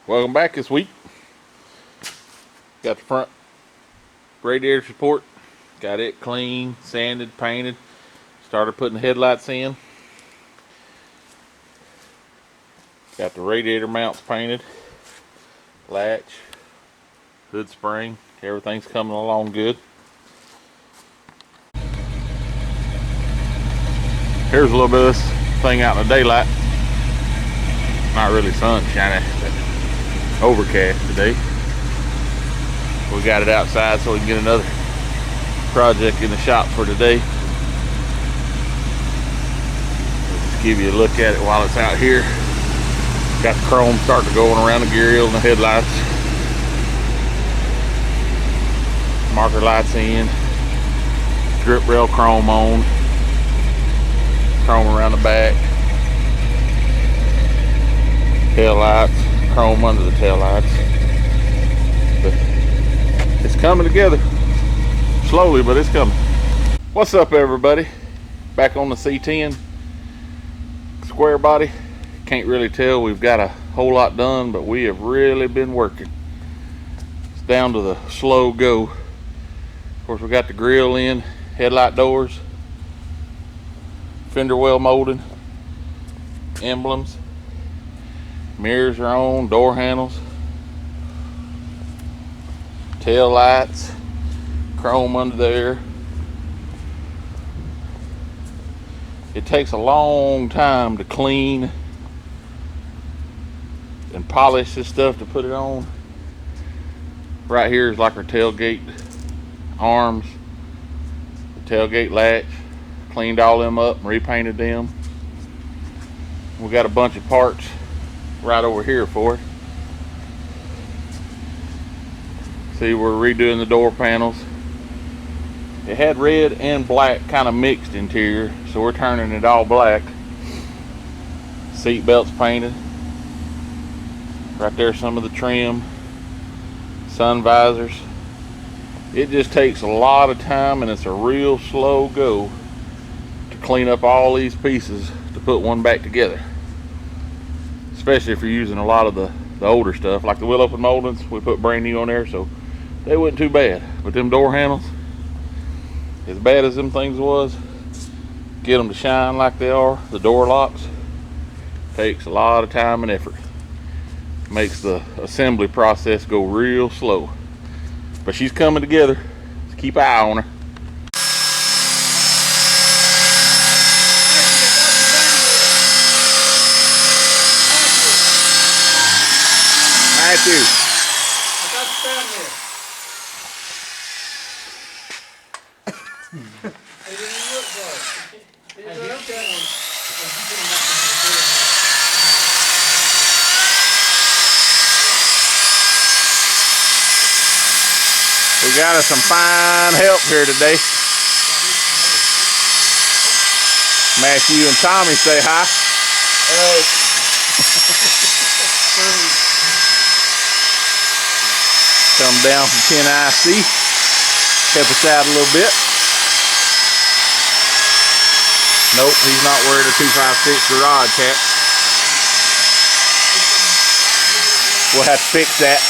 Welcome back this week. Got the front radiator support, got it clean, sanded, painted. Started putting the headlights in. Got the radiator mounts painted, latch, hood spring, everything's coming along good. Here's a little bit of this thing out in the daylight. Not really sunshiny, but overcast today. We got it outside so we can get another project in the shop for today. I'll just give you a look at it while it's out here. Got the chrome starting to go around the gear reel and the headlights. Marker lights in. Drip rail chrome on. Chrome around the back. Tail lights. Chrome under the tail lights. But it's coming together. Slowly, but it's coming. What's up, everybody? Back on the C10. Squarebody. Can't really tell we've got a whole lot done, but we have really been working. It's down to the slow go. Of course, we got the grill in, headlight doors, fender well molding, emblems, mirrors are on, door handles, tail lights, chrome under there. It takes a long time to clean and polish this stuff to put it on. Right here is like our tailgate arms, the tailgate latch. Cleaned all them up and repainted them. We got a bunch of parts right over here for it. See, we're redoing the door panels. It had red and black kind of mixed interior, so we're turning it all black. Seat belts painted. Right there, some of the trim, sun visors. It just takes a lot of time, and it's a real slow go to clean up all these pieces to put one back together. Especially if you're using a lot of the older stuff, like the wheel open moldings. We put brand new on there, so they wasn't too bad. But them door handles, as bad as them things was, get them to shine like they are. The door locks takes a lot of time and effort. Makes the assembly process go real slow. But she's coming together. Just keep an eye on her. Thank you. I got the family. It didn't look good. It didn't look good. We got us some fine help here today. Matthew and Tommy say hi. Hey. Come down from 10IC. Help us out a little bit. Nope, he's not wearing a 256 garage hat. We'll have to fix that.